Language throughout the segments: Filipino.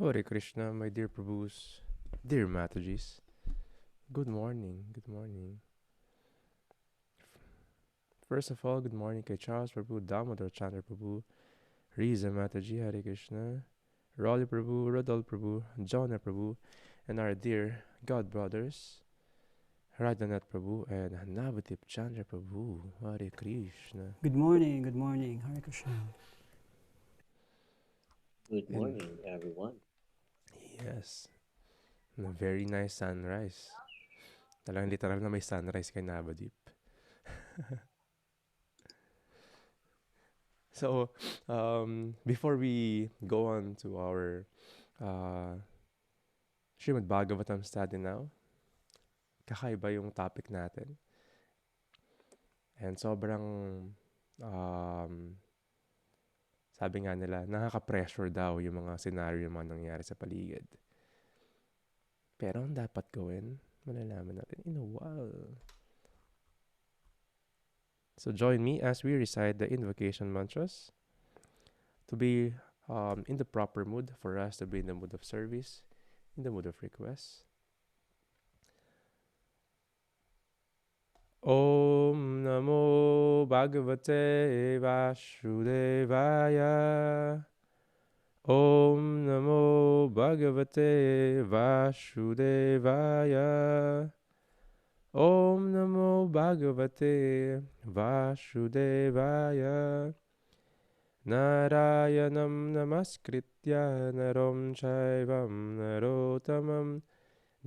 Hare Krishna, my dear Prabhus, dear Matajis. Good morning, good morning. First of all, good morning kay Charles Prabhu, Damodar Chandra Prabhu, Riza Mataji, Hare Krishna, Rolly Prabhu, Rodol Prabhu, Jonah Prabhu, and our dear God brothers, Radhanath Prabhu and Navadip Chandra Prabhu, Hare Krishna. Good morning, Hare Krishna. Good And morning, everyone. yes, a very nice sunrise. Talagang literal na may sunrise kay Navadip. So, before we go on to our uh, Srimad Bhagavatam study now, kakaiba yung topic natin. And sobrang, um, sabi nga nila, nakaka-pressure daw yung mga scenario yung mga nangyayari sa paligid. Pero ang dapat gawin, malalaman natin in a while. So join me as we recite the invocation mantras to be in the proper mood for us to be in the mood of service, in the mood of request. ॐ नमो भगवते वासुदेवाय ॐ नमो भगवते वासुदेवाय ॐ नमो भगवते वासुदेवाय नारायणं नमस्कृत्य नरं चैवं नरोत्तमं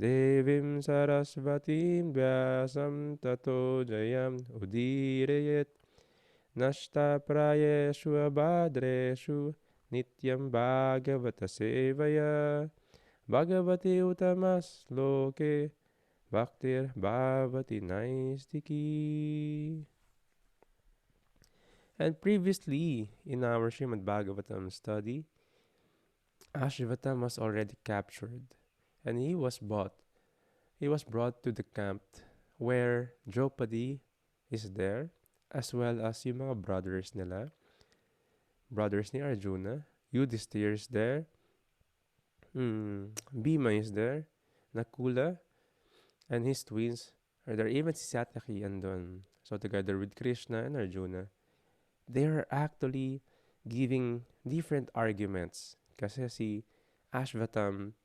देवीं सरस्वतीं व्यासं ततो जयम् उदीरयेत् नष्टप्रायेषु अभद्रेषु नित्यं भागवतसेवया भगवति उत्तमश्लोके भक्तिर्भवति नैष्टिकी. And previously, in our Srimad Bhagavatam study, Ashvatam was already captured and he was brought to the camp where Draupadi is there, as well as yung mga brothers ni Arjuna. Yudhishthir is there, Bhima is there, Nakula, and his twins are there. Even si Satyaki andun. So together with Krishna and Arjuna, they are actually giving different arguments. Kasi si Ashvatam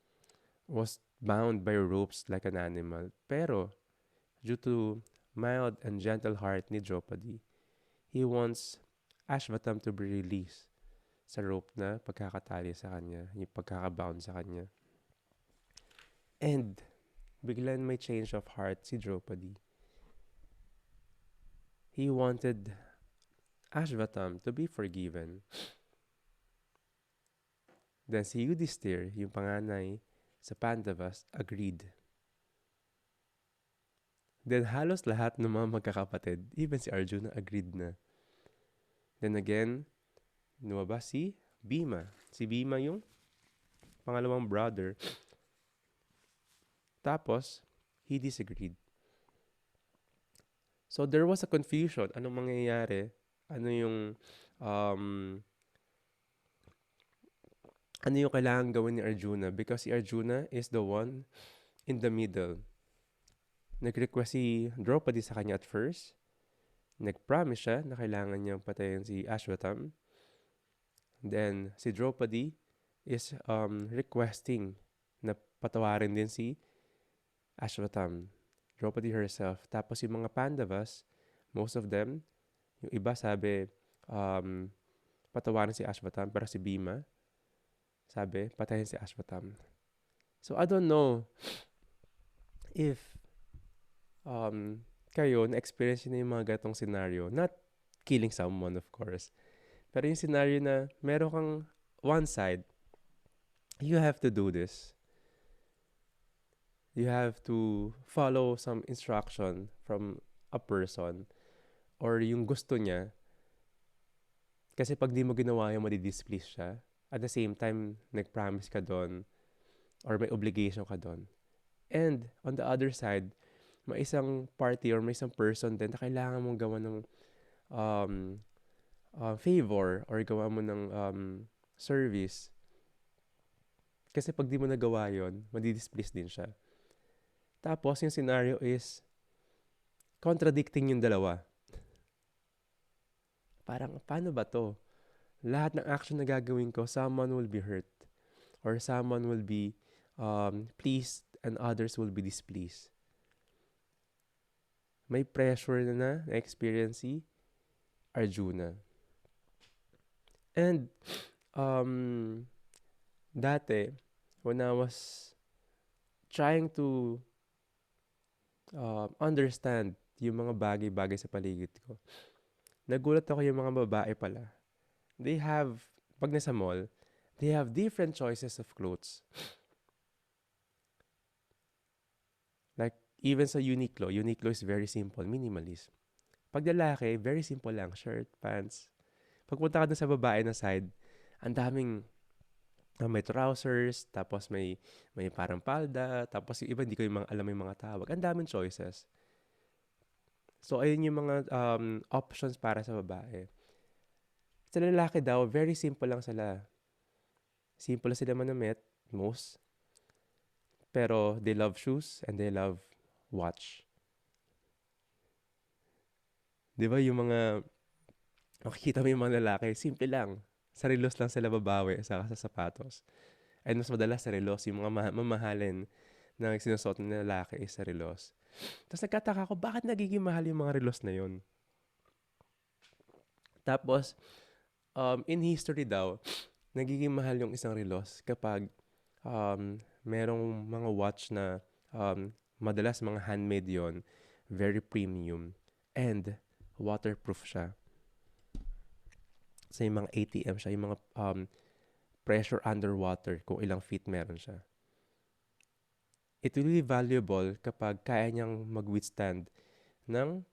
was bound by ropes like an animal. Pero due to mild and gentle heart ni Draupadi, he wants Ashvatam to be released sa rope na pagkakatali sa kanya, yung pagkakabound sa kanya. And biglang may change of heart si Draupadi. He wanted Ashvatam to be forgiven. Then si Yudhishthir, yung panganay sa Pandavas, agreed. Then halos lahat ng mga magkakapatid, even si Arjuna, agreed na. Then again, lumabas si Bhima. Si Bhima yung pangalawang brother. Tapos, he disagreed. So there was a confusion. Anong mangyayari? Ano yung um, ano yung kailangan gawin ni Arjuna? Because si Arjuna is the one in the middle. Nag-request si Draupadi sa kanya at first. Nag-promise siya na kailangan niyang patayin si Ashwatam. Then, si Draupadi is requesting na patawarin din si Ashwatam. Draupadi herself. Tapos yung mga Pandavas, most of them, yung iba sabi, patawarin si Ashwatam. Pero si Bhima, sabi, patayin si Ashwatam. So, I don't know if kayo na-experience nyo na yung mga gatong scenario. Not killing someone, of course. Pero yung scenario na meron kang one side, you have to do this. You have to follow some instruction from a person or yung gusto niya. Kasi pag di mo ginawa yung madidisplease siya. At the same time, nag-promise ka doon or may obligation ka doon. And on the other side, may isang party or may isang person din na kailangan mong gawa ng um, favor or gawa mo ng service. Kasi pag di mo nagawa yun, madidisplease din siya. Tapos, yung scenario is contradicting yung dalawa. Parang, paano ba to? Lahat ng action na gagawin ko, someone will be hurt. Or someone will be pleased and others will be displeased. May pressure na experience si Arjuna. And dati, when I was trying to understand yung mga bagay-bagay sa paligid ko, nagulat ako yung mga babae pala. They have, pag nasa mall, they have different choices of clothes. Like, even sa Uniqlo is very simple, minimalist. Pag lalaki, very simple lang, shirt, pants. Pagpunta ka dun sa babae na side, ang daming may trousers, tapos may parang palda, tapos yung iba hindi ko yung mga, alam yung mga tawag. Ang daming choices. So, ayun yung mga options para sa babae. Sa lalaki daw, very simple lang sila. Simple sila manamit, most. Pero they love shoes and they love watch. Di ba yung mga, makikita mo yung mga lalaki, simple lang. Sarilos lang sila babawi sa sapatos. And mas madalas sarilos, yung mga mamahalin na sinusuot ng lalaki is sarilos. Tapos nagkataka ako, bakit nagiging mahal yung mga relos na yun? Tapos, in history daw, nagiging mahal yung isang relos kapag merong mga watch na madalas mga handmade yon, very premium, and waterproof siya. So yung mga ATM siya, yung mga pressure underwater, kung ilang feet meron siya. It will be valuable kapag kaya niyang mag-withstand ng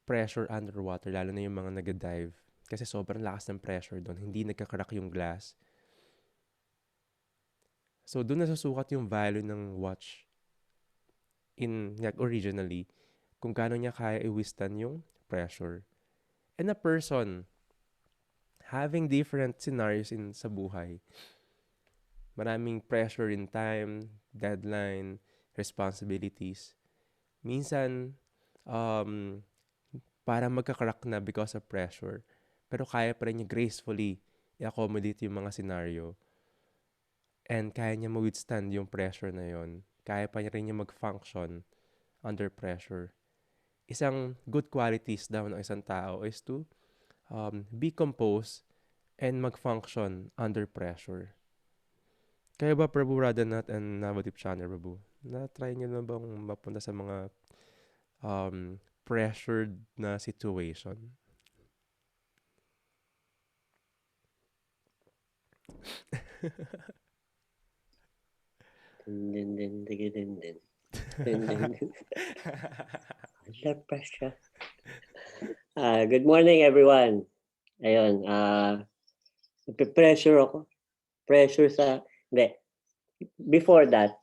pressure underwater, lalo na yung mga nag-dive. Kasi sobrang lakas ng pressure doon, hindi nagkakrak yung glass. So, doon nasusukat yung value ng watch originally, kung gaano niya kaya i-withstand yung pressure. And a person having different scenarios sa buhay, maraming pressure in time, deadline, responsibilities. Minsan, para magkakrak na because of pressure. Pero kaya pa rin niya gracefully i-accommodate yung mga scenario. And kaya niya ma-withstand yung pressure na yon. Kaya pa rin niya mag-function under pressure. Isang good qualities daw ng isang tao is to be composed and mag-function under pressure. Kaya ba, Prabhu Radhanath and Navadip Chandra, Prabhu, na-try niyo na bang mapunta sa mga pressured na situation? Under pressure. Good morning, everyone. Ayun, pressure ako. Pressure sa, hindi. Before that,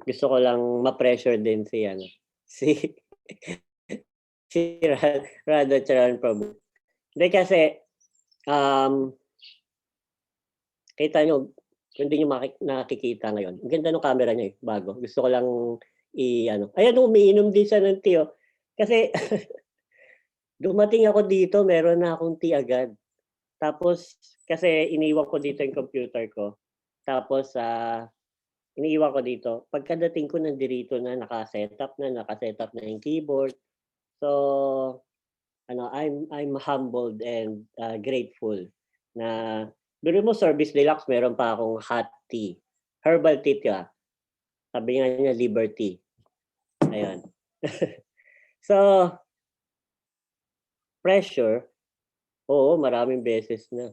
gusto ko lang ma-pressure din si Radha Charan Prabhu. Hindi kasi, kita nyo, kung hindi nyo nakikita ngayon, ang ganda ng camera niya bago. Gusto ko lang ayan, umiinom din siya ng tea. Kasi, dumating ako dito, meron na akong tea agad. Tapos, kasi iniwan ko dito yung computer ko. Tapos, iniiwan ko dito. Pagkadating ko nandirito na, nakasetup na yung keyboard. So, I'm humbled and grateful na, biro mo, Service Deluxe, meron pa akong hot tea. Herbal tea ka. Sabi nga niya, Liberty. Ayun. So, pressure, oo, maraming beses na.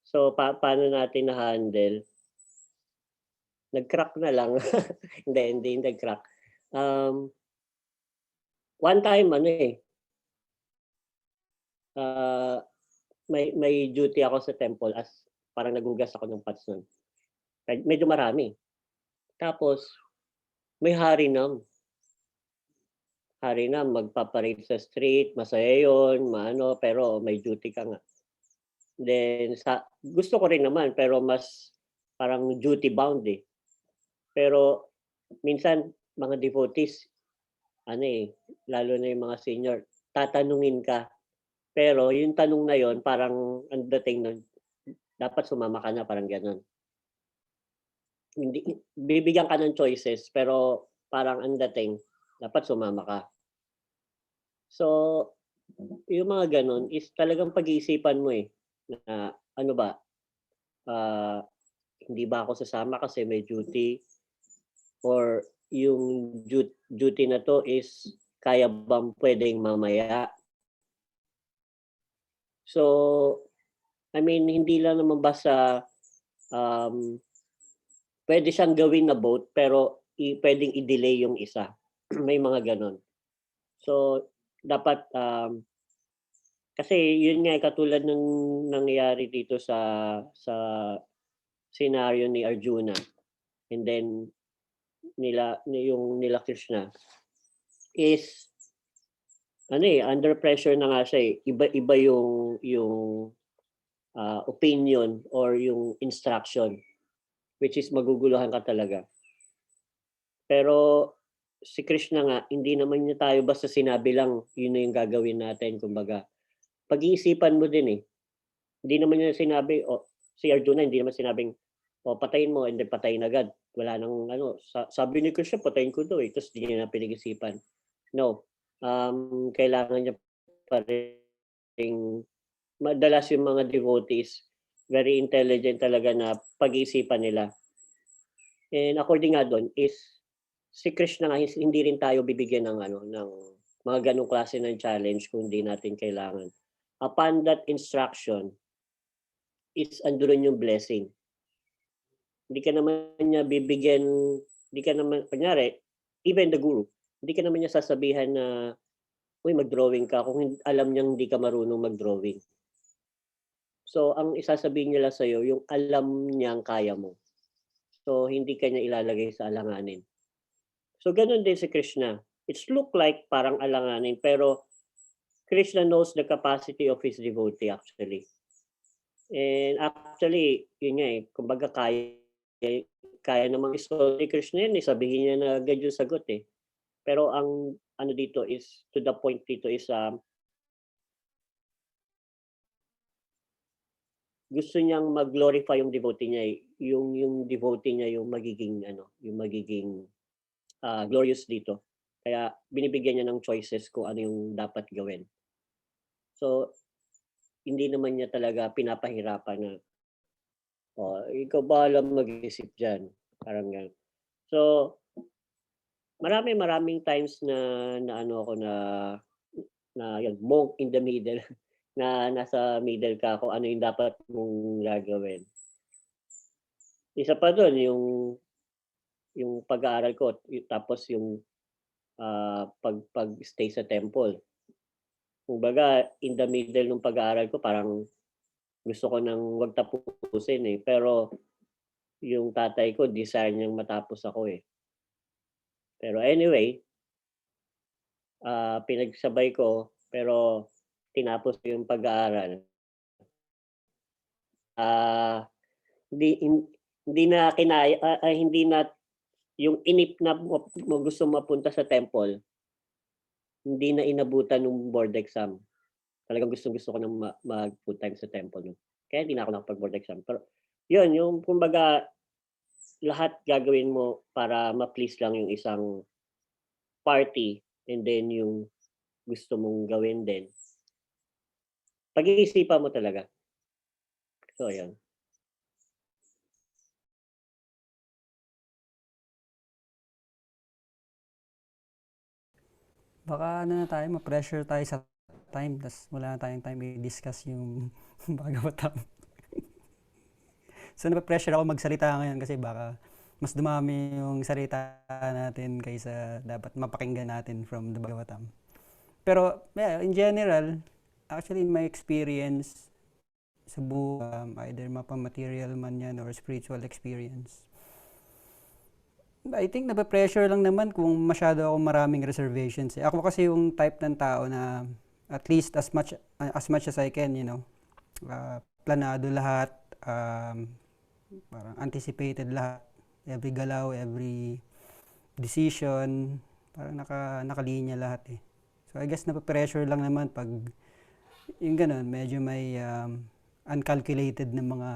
So, paano natin na-handle? Nag-crack na lang. hindi nag-crack. One time, may duty ako sa temple as parang nagugas ako ng pots nun. Medyo marami. Tapos, may harinam. Harinam, magpaparade sa street, masaya yun, pero may duty ka nga. Then, gusto ko rin naman, pero mas parang duty bound eh. Pero minsan mga devotees, lalo na yung mga senior, tatanungin ka. Pero yung tanong na yon parang ang dating nun, dapat sumama ka na, parang gano'n. Hindi, bibigyan ka ng choices, pero parang ang dating, dapat sumama ka. So, yung mga gano'n is talagang pag-iisipan mo na ano ba, hindi ba ako sasama kasi may duty, or yung duty na to is kaya bang pwedeng mamaya. So, I mean, hindi lang naman basta pwede siyang gawin na both pero pwedeng i-delay yung isa. May mga ganon. So, dapat, kasi yun nga, katulad ng nangyari dito sa scenario ni Arjuna, and then yung nila Krishna, is under pressure na nga siya eh. Iba yung opinion or yung instruction, which is maguguluhan ka talaga. Pero si Krishna nga, hindi naman niya tayo basta sinabi lang, yun na yung gagawin natin. Kumbaga, pag-iisipan mo din eh. Hindi naman niya sinabi, si Arjuna, hindi naman sinabing, patayin mo, and then patayin agad. Wala nang sabi ni Krishna, patayin ko to eh. Tapos hindi niya na pinag-isipan. No. Kailangan niya pa rin, madalas yung mga devotees, very intelligent talaga na pag-iisipan nila. And according nga doon is, si Krishna nga, hindi rin tayo bibigyan ng ng mga ganong klase ng challenge kung hindi natin kailangan. Upon that instruction is andoon yung blessing. Hindi ka naman niya bibigyan, hindi ka naman, kunyari, even the guru, hindi ka naman niya sasabihan na, uy, mag-drawing ka kung alam niyang hindi ka marunong mag-drawing. So, ang isasabihin niya lang sa'yo, yung alam niyang kaya mo. So, hindi ka niya ilalagay sa alanganin. So, ganun din si Krishna. It's look like parang alanganin, pero Krishna knows the capacity of his devotee actually. And actually, yun nga kumbaga kaya namang isolve ni Krishna yun, sabihin niya na agad yung sagot eh. Pero ang dito is, to the point dito is, gusto niyang mag-glorify yung devotee niya yung devotee niya yung magiging glorious dito. Kaya binibigyan niya ng choices kung ano yung dapat gawin. So, hindi naman niya talaga pinapahirapan na, ikaw bahala mag-isip dyan. Parang gano'n. So, maraming times na ako na yun, monk in the middle, na nasa middle ka kung ano yung dapat mong gagawin. Isa pa doon, yung pag-aaral ko, tapos yung pag-stay sa temple. Kumbaga, in the middle ng pag-aaral ko, parang gusto ko nang wag tapusin eh. Pero yung tatay ko, desire niyang matapos ako eh. Pero anyway, pinagsabay ko, pero tinapos ko yung pag-aaral. Hindi na kinaya, hindi na yung inip na gusto mapunta sa temple, hindi na inabutan ng board exam. Talagang gusto ko nang mag-full time sa temple. Kaya hindi na ako nakapag-board exam. Pero yun, yung kumbaga, lahat gagawin mo para ma-please lang yung isang party, and then yung gusto mong gawin din. Pag-iisipan mo talaga. So, yan. Baka tayo, ma-pressure tayo sa time, tas wala na tayong time i-discuss yung Bhagavatam. So, napapressure ako magsalita ngayon kasi baka mas dumami yung salita natin kaysa dapat mapakinggan natin from the Bhagavatam. Pero, in general, actually, in my experience sa buhay, either mapa-material man yan or spiritual experience, I think napapressure lang naman kung masyado ako maraming reservations. Ako kasi yung type ng tao na at least as much as I can, planado lahat, parang anticipated lahat. Every galaw, every decision, parang nakalinya lahat eh. So I guess napapressure lang naman pag yung ganun, medyo may uncalculated na mga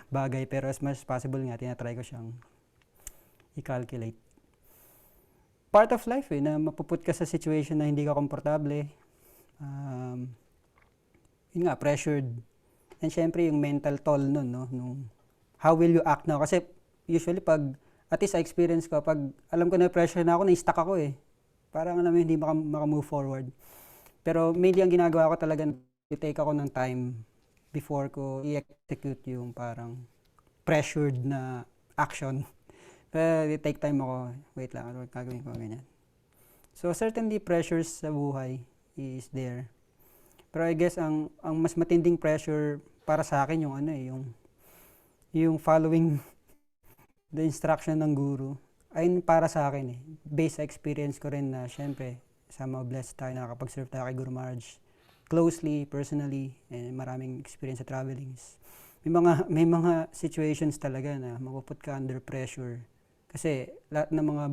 bagay, pero as much as possible nga, tinatry ko siyang i-calculate. Part of life na mapuput ka sa situation na hindi ka komportable. Yun nga, pressured. And syempre yung mental toll nun, no? Nung, how will you act now? Kasi usually pag, at least sa experience ko, pag alam ko na pressure na ako, na-stuck ako eh. Parang alam mo, hindi maka-move forward. Pero mainly ang ginagawa ko talaga, i-take ako ng time before ko i-execute yung parang pressured na action. Pero i-take time ako, wait lang, ano gagawin ko, ganyan. So certainly pressures sa buhay is there. Pero I guess ang mas matinding pressure para sa akin yung ano eh, yung following the instruction ng guru. Ayun para sa akin eh. Based sa experience ko rin na syempre, somehow blessed tayo, nakakapag-serve tayo kay Guru Maharaj closely, personally, and maraming experience sa travelings. May mga situations talaga na mapuput ka under pressure. Kasi lahat ng mga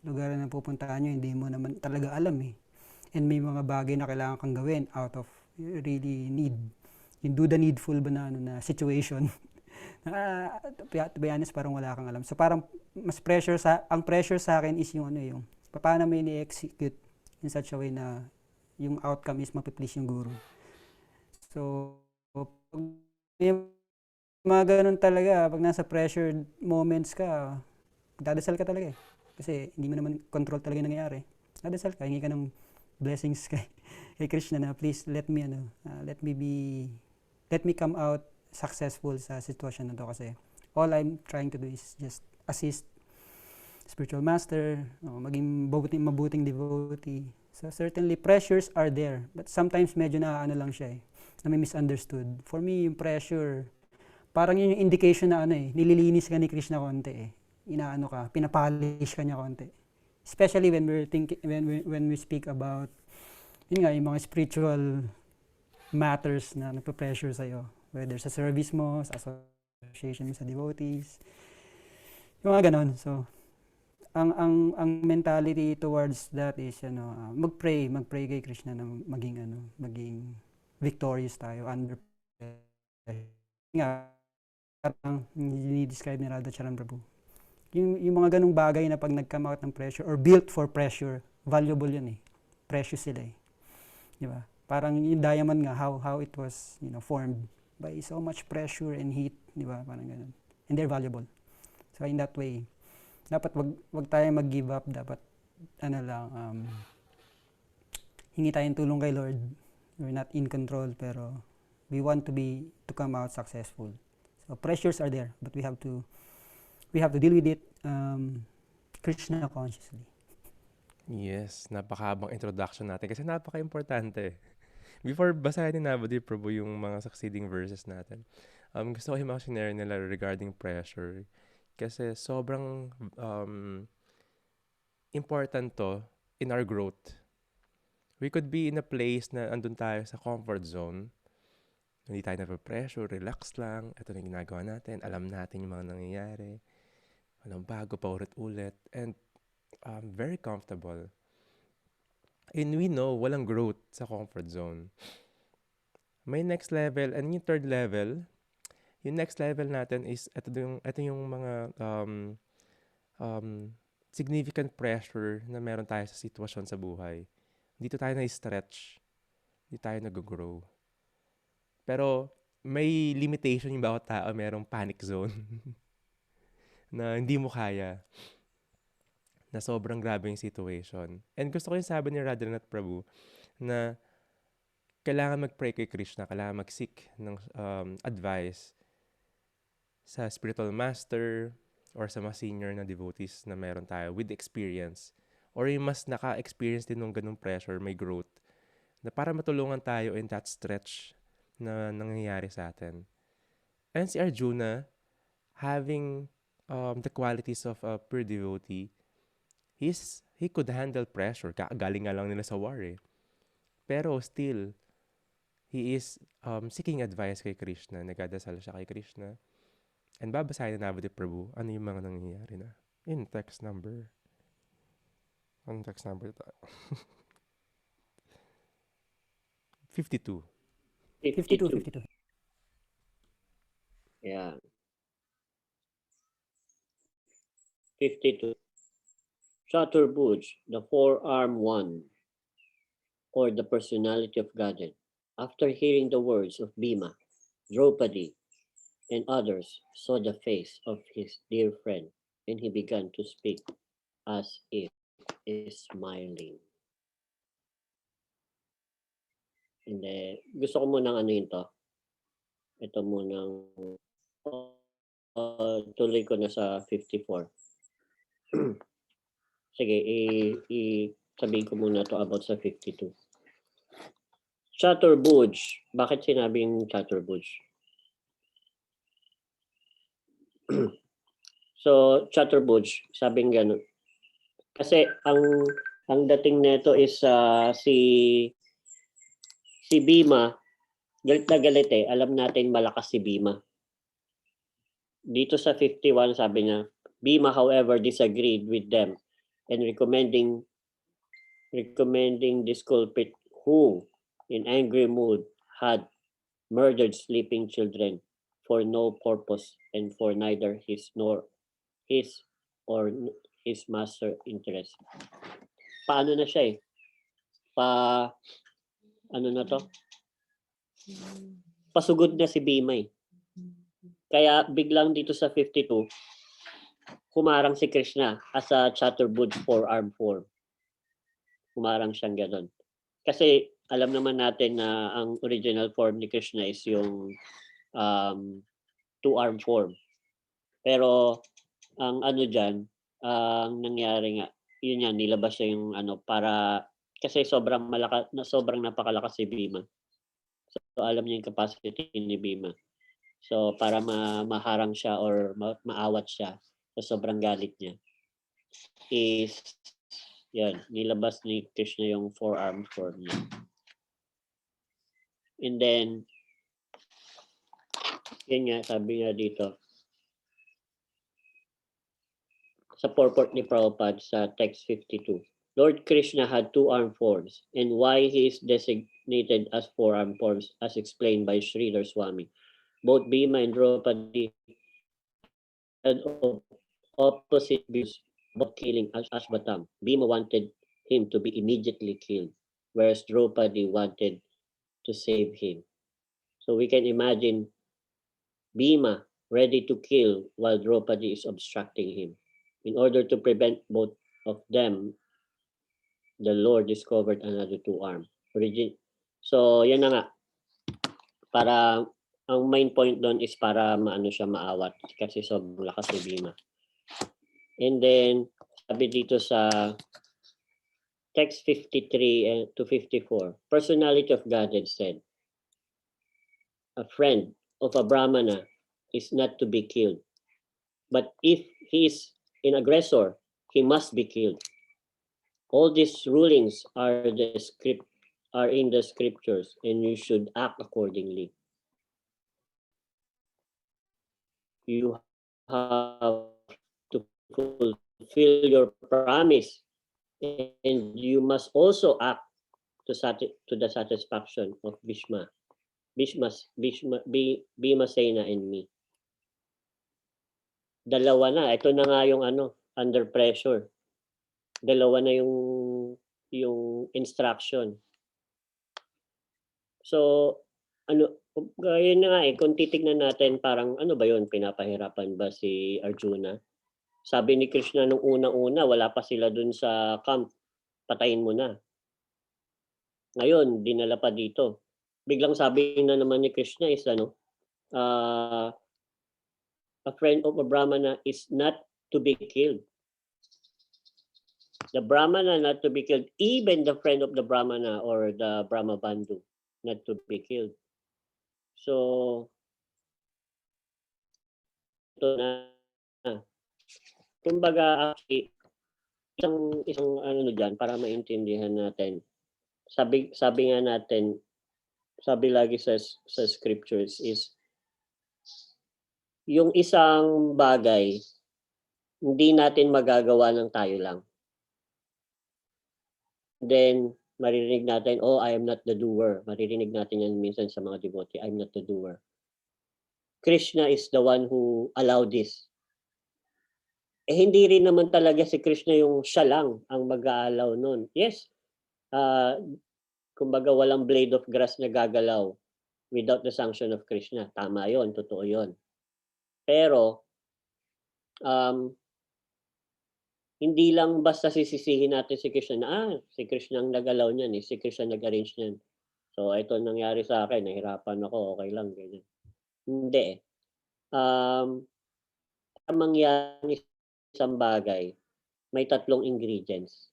lugar na pupuntahan nyo, hindi mo naman talaga alam eh. And may mga bagay na kailangan kang gawin out of really need. Yung do the needful ba na situation. To be honest, parang wala kang alam. So parang mas ang pressure sa akin is yung yung paano mo ini-execute in such a way na yung outcome is mapiplease yung guru. So, pag may mga ganun talaga, pag nasa pressured moments ka, dadasal ka talaga eh. Kasi hindi mo naman control talaga yung nangyayari. Dadasal ka, hingi ka ng blessings kay Krishna na please let me come out successful sa sitwasyon na to kasi all I'm trying to do is just assist spiritual master, maging mabuting devotee. So certainly pressures are there, but sometimes medyo lang siya eh, na may misunderstood. For me, yung pressure, parang yun yung indication na nililinis ka ni Krishna konti eh. Pinapolish ka niya konti. Especially when we speak about yung mga spiritual matters na nagpa-pressure sa'yo. Whether sa service mo, sa association mo sa devotees, yung mga ganon. So, ang mentality towards that is magpray kay Krishna na maging victorious tayo under pressure. Nga parang ni-describe ni Radha Charan Prabhu. Yung mga ganung bagay na pag nag-come out ng pressure or built for pressure, valuable yun eh. Precious sila eh. Di ba? Parang yung diamond nga, how it was formed by so much pressure and heat, di ba? Parang ganun. And they're valuable. So in that way, dapat wag tayo mag-give up, dapat hingi tayong tulong kay Lord. We're not in control pero we want to come out successful. So pressures are there, but we have to deal with it Krishna consciously. Yes, napakahabang introduction natin kasi napaka-importante. Before basahin ni Navadip Prabhu yung mga succeeding verses natin, gusto ko yung share nila regarding pressure. Kasi sobrang important to in our growth. We could be in a place na andun tayo sa comfort zone. Hindi tayo na-pressure, relax lang. Ito na yung ginagawa natin. Alam natin yung mga nangyayari. Walang bago pa ulit-ulit. And very comfortable. And we know walang growth sa comfort zone. May next level and yung third level. Yung next level natin is ito yung mga significant pressure na meron tayo sa sitwasyon sa buhay. Dito tayo na-stretch. Dito tayo nag-grow. Pero may limitation yung bawat tao. Merong panic zone na hindi mo kaya. Na sobrang grabe yung situation. And gusto ko yung sabi ni Radhanath Prabhu na kailangan mag-pray kay Krishna, kailangan mag-seek ng advice sa spiritual master or sa mga senior na devotees na meron tayo with experience or yung mas naka-experience din ng ganung pressure, may growth, na para matulungan tayo in that stretch na nangyayari sa atin. And si Arjuna, having the qualities of a pure devotee, he could handle pressure. Galing nga lang nila sa war eh. Pero still, he is seeking advice kay Krishna. Nagdadasal siya kay Krishna. And babasahin na natin, Prabhu, ano yung mga nangyayari na. In text number. Anong text number tayo? 52. 52, 52. 52. Yeah. 52. Chaturbuj, the four-armed one, or the personality of Godhead, after hearing the words of Bhima, Draupadi, and others, saw the face of his dear friend, and he began to speak as if smiling. Hindi. Gusto ko munang ano yun to. Ito munang tuloy ko na sa 54. Sige, sabihin ko muna to about sa 52. Chaturbuj. Bakit sinabing Chaturbuj? So, Chaturbuj, sabing gano'n. Kasi ang dating nito is si Bhima, galit na galit eh. Alam natin malakas si Bhima. Dito sa 51 sabi niya, Bhima however disagreed with them and recommending this culprit who in angry mood had murdered sleeping children for no purpose and for neither his nor his or his master interest. Paano na siya eh? Ano na to? Pasugod na si Bhima eh. Kaya biglang dito sa 52, humarang si Krishna as a Chaturbuj four-armed form. Humarang siyang ganon. Kasi alam naman natin na ang original form ni Krishna is yung two-armed form. Pero ang ano dyan, ang nangyari nga, yun yan, nilabas siya yung ano, para, kasi sobrang napakalakas si Bhima. So alam niya yung capacity ni Bhima. So para maharang siya or maawat siya sa sobrang galit niya, is yan, nilabas ni Krishna yung four-armed form niya. And then, yun nga, sabi nga dito, sa purport ni Prabhupada sa text 52, Lord Krishna had two armed forms, and why he is designated as four-armed forms, as explained by Sridhar Swami. Both Bhima and Draupadi had opposite views about killing Ashvatam. Bhima wanted him to be immediately killed, whereas Draupadi wanted to save him. So we can imagine Bhima ready to kill while Draupadi is obstructing him. In order to prevent both of them, the Lord discovered another two-armed. So, yan na nga. Para, ang main point doon is para maano siya maawat kasi sobrang lakas ni Bhima. And then, sabi dito sa text 53 to 54, personality of Godhead said, a friend of a Brahmana is not to be killed. But if he is an aggressor, he must be killed. All these rulings are in the scriptures, and you should act accordingly. You have to fulfill your promise, and you must also act to the satisfaction of Bhimasena and me. Dalawa na. Ito na nga yung under pressure. Dalawa na yung instruction. So, yun na nga kung titignan natin, parang ano ba yun, pinapahirapan ba si Arjuna? Sabi ni Krishna nung unang-una, wala pa sila dun sa camp, patayin mo na. Ngayon, dinala pa dito. Biglang sabi na naman ni Krishna is a friend of a Brahmana is not to be killed. The Brahmana not to be killed, even the friend of the Brahmana or the Brahma Bandhu not to be killed. So, ito na. Kumbaga, actually, isang ano dyan, para maintindihan natin. Sabi nga natin, sabi lagi sa scriptures is, yung isang bagay, hindi natin magagawa ng tayo lang. Then, maririnig natin, oh, I am not the doer. Maririnig natin yan minsan sa mga devotee, I'm not the doer. Krishna is the one who allowed this. Hindi rin naman talaga si Krishna yung siya lang ang mag-aalaw nun. Yes, kumbaga walang blade of grass na gagalaw without the sanction of Krishna. Tama yon, totoo yon. Pero, hindi lang basta sisisihin natin si Krishna na, si Krishna ang nagalaw niyan, si Krishna nag-arrange niyan. So, ito nangyari sa akin, nahirapan ako, okay lang, ganyan. Hindi. Ang mangyari isang bagay, may 3 ingredients.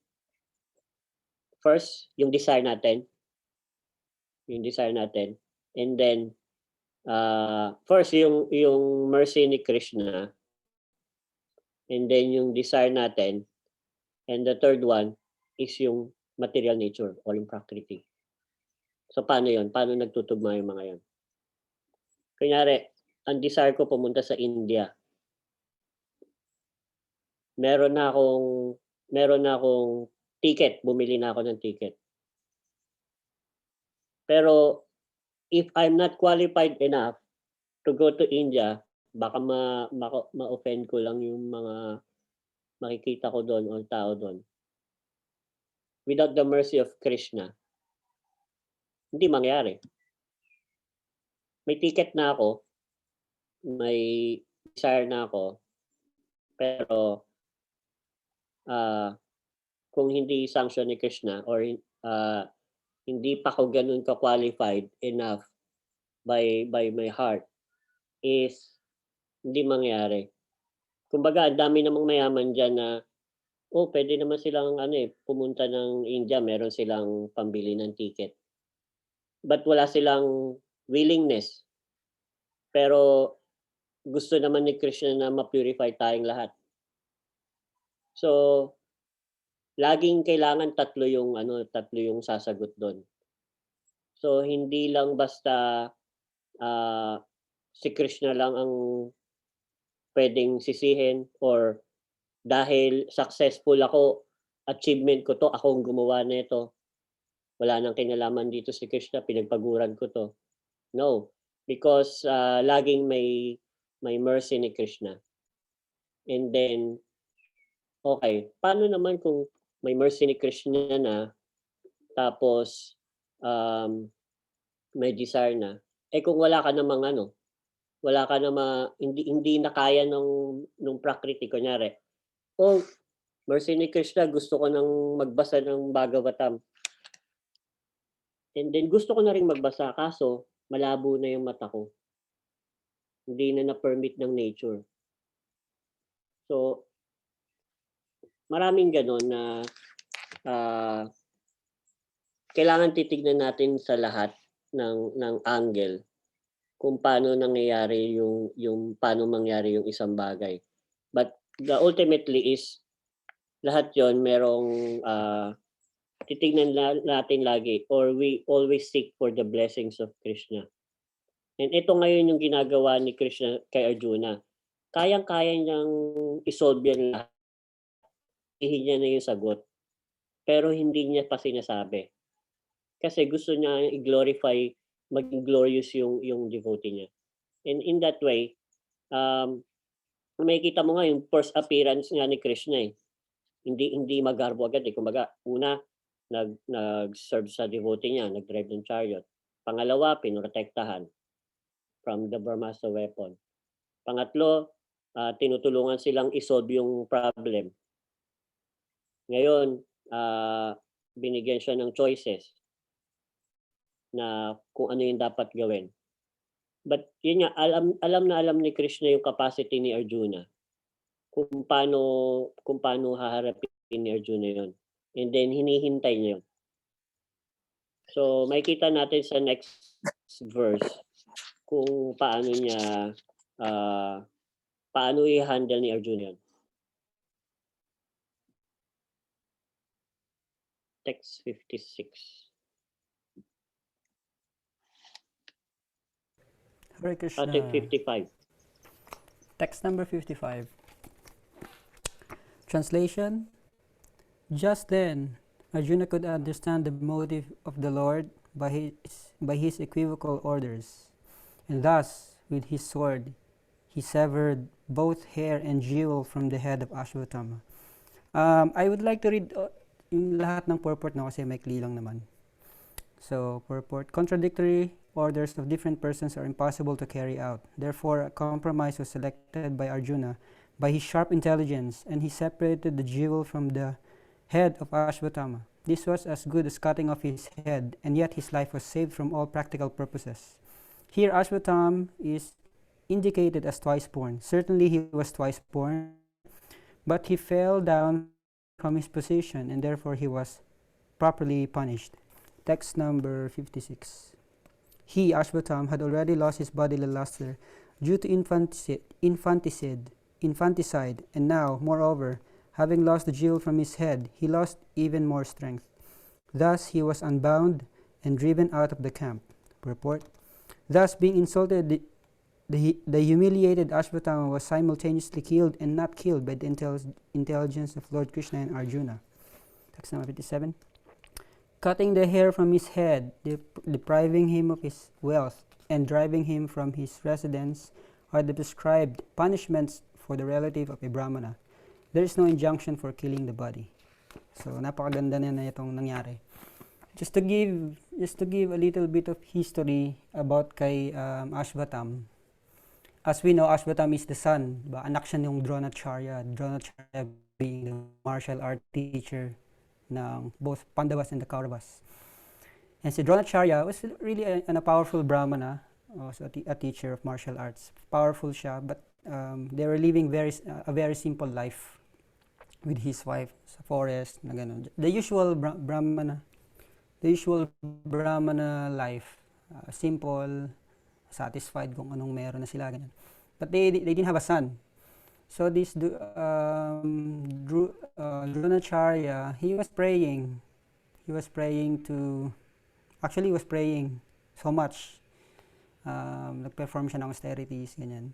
First, yung desire natin. And then, first, yung mercy ni Krishna. And then, yung desire natin. And the third one is yung material nature or yung prakriti. So, paano yon? Paano nagtutugma yung mga yon? Kunyari, ang desire ko pumunta sa India. Meron na akong ticket. Bumili na ako ng ticket. Pero, if I'm not qualified enough to go to India, baka ma-offend ko lang yung mga makikita ko doon o tao doon. Without the mercy of Krishna, hindi mangyari. May ticket na ako, may desire na ako, pero kung hindi sanction ni Krishna or hindi pa ako ganun ka-qualified enough by my heart, is hindi mangyari. Kumbaga, ang dami namang mayaman dyan na pwede naman silang pumunta ng India, meron silang pambili ng ticket. But wala silang willingness. Pero gusto naman ni Krishna na ma-purify tayong lahat. So, laging kailangan tatlo yung sasagot doon. So, hindi lang basta si Krishna lang ang pwedeng sisihin or dahil successful ako, achievement ko to, ako ang gumawa nito. Wala nang kinalaman dito si Krishna, pinagpaguran ko to. No, because laging may mercy ni Krishna. And then, okay, paano naman kung may mercy ni Krishna na, tapos may desire na, kung wala ka namang wala ka namang, hindi na kaya nung prakriti, kunyari, mercy ni Krishna, gusto ko nang magbasa ng Bhagavatam. And then gusto ko na rin magbasa, kaso malabo na yung mata ko. Hindi na na-permit ng nature. So, maraming ganon na kailangan titignan natin sa lahat ng angle kung paano nangyayari yung paano mangyari yung isang bagay. But the ultimately is lahat yon merong titignan natin lagi, or we always seek for the blessings of Krishna. And ito ngayon yung ginagawa ni Krishna kay Arjuna. Kayang-kaya niyang isolve yan lahat. Ihin niya na yung sagot. Pero hindi niya pa sinasabi. Kasi gusto niya i-glorify, maging glorious yung devotee niya. And in that way, makikita mo nga yung first appearance nga ni Krishna Hindi magarbo agad Kumbaga, una, nag-serve sa devotee niya, nag-drive ng chariot. Pangalawa, pinoprotektahan from the Brahmastra weapon. Pangatlo, tinutulungan silang isolve yung problem. Ngayon, binigyan siya ng choices na kung ano yung dapat gawin. But yun nga, alam na alam ni Krishna yung capacity ni Arjuna. Kung paano haharapin ni Arjuna yun. And then hinihintay niya yun. So makikita natin sa next verse kung paano niya paano i-handle ni Arjuna yun. Text 56. Hare Krishna. Text 55. Text number 55. Translation. Just then, Arjuna could understand the motive of the Lord by his equivocal orders, and thus, with his sword, he severed both hair and jewel from the head of Ashwatthama. I would like to read yung lahat ng purport na kasi maikli lang naman. So, purport. Contradictory orders of different persons are impossible to carry out. Therefore, a compromise was selected by Arjuna by his sharp intelligence, and he separated the jewel from the head of Ashwatthama. This was as good as cutting off his head, and yet his life was saved from all practical purposes. Here, Ashwatthama is indicated as twice born. Certainly, he was twice born, but he fell down from his position, and therefore he was properly punished. Text number 56. He, Ashwatthama, had already lost his bodily luster due to infanticide, and now, moreover, having lost the jewel from his head, he lost even more strength. Thus he was unbound and driven out of the camp. Purport. Thus, being insulted, the humiliated Ashwatthama was simultaneously killed and not killed by the intelligence of Lord Krishna and Arjuna. Text number 57. Cutting the hair from his head, depriving him of his wealth, and driving him from his residence are the prescribed punishments for the relative of a Brahmana. There is no injunction for killing the body. So, napakaganda na itong nangyari. Just to give a little bit of history about kay Ashwatthama. As we know, Ashwatthama is the son, anak siya ng Dronacharya. Dronacharya being the martial art teacher ng both Pandavas and the Kauravas. And si Dronacharya was really a powerful Brahmana, also a teacher of martial arts. Powerful siya, but they were living a very simple life with his wife sa forest na ganun. The usual Brahmana life, simple, satisfied kung anong meron na sila ganun. But they didn't have a son. So this Dronacharya, he was praying so much. Nag-perform siya ng austerities, ganyan.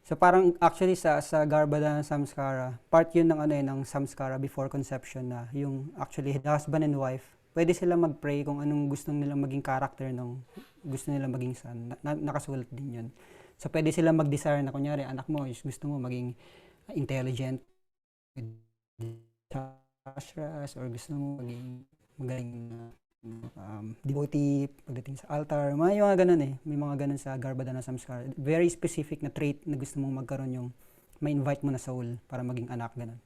So parang actually sa Garbhadana Samskara, part yun ng samskara before conception na yung actually the husband and wife, pwede sila mag-pray kung anong gusto nila maging character ng gusto nila maging son. Nakasulat din yun. So pwede sila mag-desire na kunyari anak mo is gusto mo maging intelligent, shastras, or gusto mo maging magaling devotee pagdating sa altar, may mga ganun may mga ganun sa Garbhadana Samskara, very specific na trait na gusto mong magkaroon yung ma-invite mo na soul para maging anak, ganun.